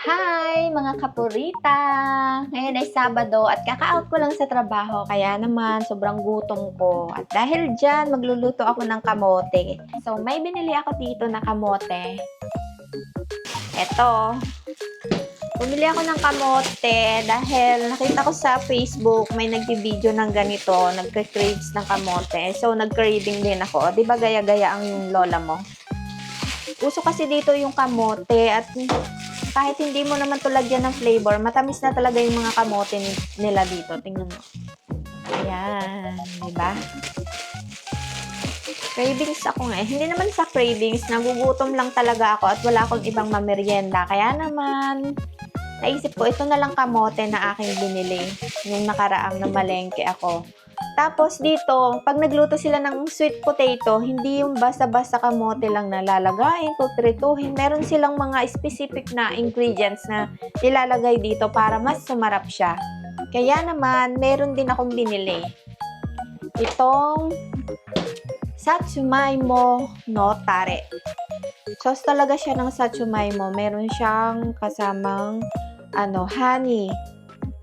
Hi mga kapurita! Ngayon ay Sabado at kaka-out ko lang sa trabaho kaya naman sobrang gutom ko. At dahil dyan, magluluto ako ng kamote. So may binili ako dito na kamote. Eto. Bumili ako ng kamote dahil nakita ko sa Facebook may nagbi-video ng ganito, nagka-craves ng kamote. So nag-craving din ako. Di ba gaya-gaya ang lola mo? Uso kasi dito yung kamote at kahit hindi mo naman to lagyan ng flavor, matamis na talaga yung mga kamote nila dito. Tingnan mo. Ayan, di ba? Cravings ako nga. Hindi naman sa cravings, nagugutom lang talaga ako at wala akong ibang mamerienda. Kaya naman, naisip ko, ito na lang kamote na aking binili. Yung nakaraang na malengke ako. Tapos dito, pag nagluto sila ng sweet potato, hindi yung basta-basta kamote lang nalalagayin, kutrituhin. Meron silang mga specific na ingredients na nilalagay dito para mas sumarap siya. Kaya naman, meron din akong binili. Itong Satsuma-imo no Tare. Sauce talaga siya ng Satsuma-imo. Meron siyang kasamang honey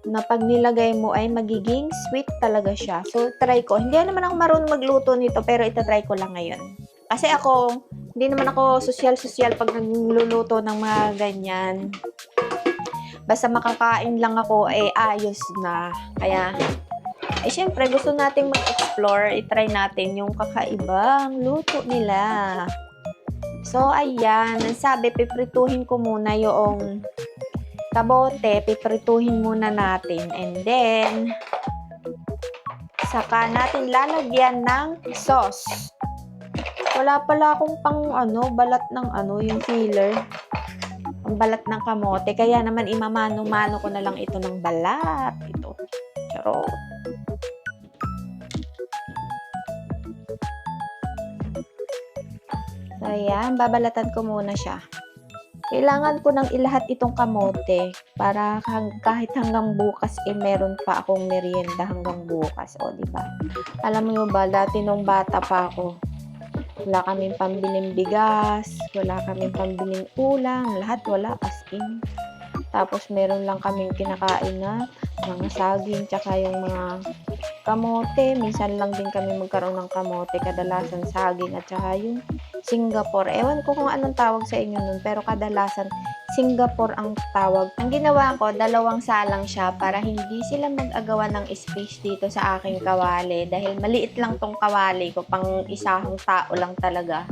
na pag nilagay mo ay magiging sweet talaga siya. So, try ko. Hindi naman ako marunong magluto nito, pero itatry ko lang ngayon. Kasi ako, hindi naman ako sosyal-sosyal pag nagluluto ng mga ganyan. Basta makakain lang ako, ayos na. Kaya, syempre, gusto nating mag-explore. I-try natin yung kakaibang luto nila. So, ayan. Sabi, piprituhin ko muna yung kabote, piprituhin muna natin. And then, saka natin lalagyan ng sauce. Wala pala akong balat ng yung filler. Ang balat ng kamote. Kaya naman imamano-mano ko na lang ito ng balat. Ito. Charot. So, ayan. Babalatan ko muna siya. Kailangan ko nang ilahat itong kamote para kahit hanggang bukas meron pa akong merienda hanggang bukas. O, di ba? Alam mo ba, dati nung bata pa ako, wala kaming pambiling bigas, wala kaming pambiling ulam, lahat wala as in. Tapos meron lang kaming kinakain na mga saging tsaka yung mga kamote. Minsan lang din kami magkaroon ng kamote, kadalasan saging at tsaka yung Singapore. Ewan ko kung anong tawag sa inyo nun, pero kadalasan Singapore ang tawag. Ang ginawa ko, 2 salang siya para hindi sila mag-agawa ng space dito sa aking kawali. Dahil maliit lang tong kawali ko, pang isang tao lang talaga.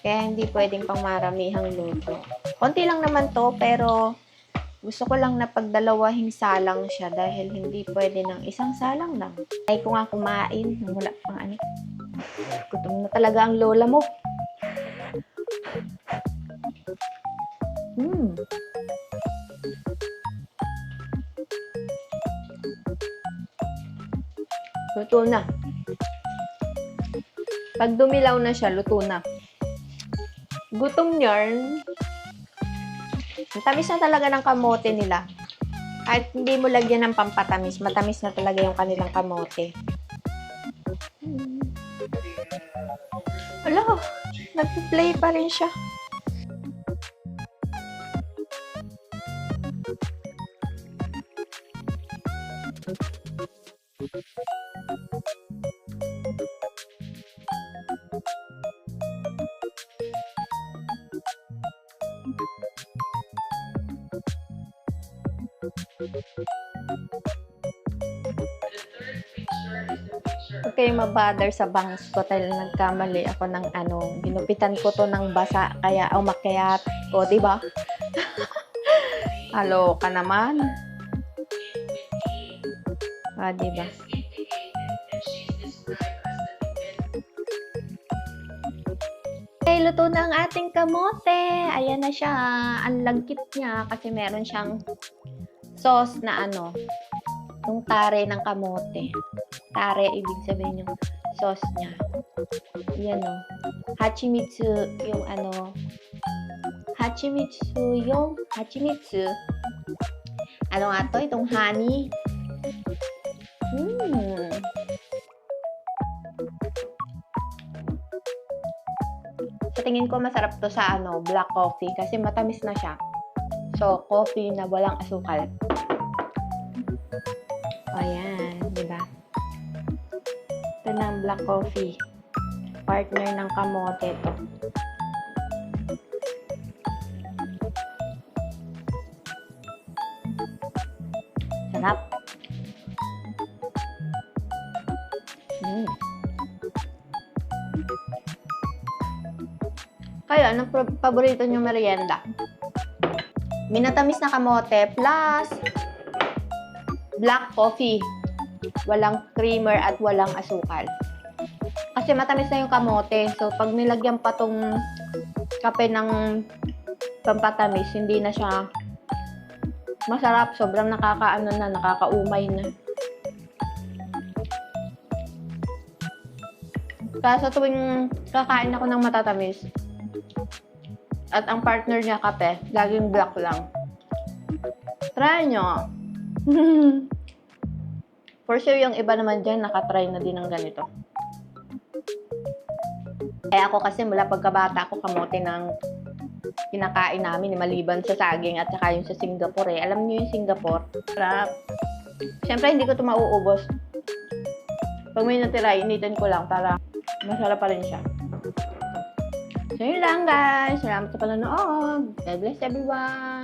Kaya hindi pwedeng pang maramihang luto. Konti lang naman to, pero gusto ko lang na pagdalawahing salang siya dahil hindi pwede ng isang salang lang. Ay ko nga kumain, wala pang gutom na talaga ang lola mo. Luto na. Pag dumilaw na siya, luto na. Gutom yarn. Ang tamis na talaga ng kamote nila. Kahit hindi mo lagyan ng pampatamis, matamis na talaga yung kanilang kamote. Wala, nag-play pa rin siya. Huwag kayong mabother sa bangs ko dahil nagkamali ako ng ginupitan ko to ng basa kaya umakyat ko, di ba? Halo ka naman. Di ba? Okay, luto na ang ating kamote. Ayan na siya. Ang lagkit niya kasi meron siyang sauce na yung tare ng kamote. Tare, ibig sabihin yung sauce niya. Yan o. Hachimitsu, yung hachimitsu. Ano nga to? Itong honey. Sa tingin ko masarap to sa black coffee kasi matamis na siya. So, coffee na walang asukal. Ayan, di ba? Ito na ang black coffee. Partner ng kamote to. Sarap. Kayo, anong paborito niyong merienda? Minatamis na kamote plus black coffee. Walang creamer at walang asukal. Kasi matamis na yung kamote. So, pag nilagyan pa tong kape ng pampatamis, hindi na siya masarap. Sobrang nakakaumay na. Kaya sa tuwing kakain ako ng matatamis, at ang partner niya kape, laging black lang. Try nyo. For sure, yung iba naman dyan, nakatry na din ng ganito. Kaya ako kasi mula pagkabata ako, kamote ng kinakain namin, maliban sa saging at saka yung sa Singapore. Alam niyo yung Singapore? Sarap. Siyempre, hindi ko ito mauubos. Pag may natira, initin ko lang para masarap pa rin siya. So, yun lang guys. Salamat sa panonood. God bless everyone.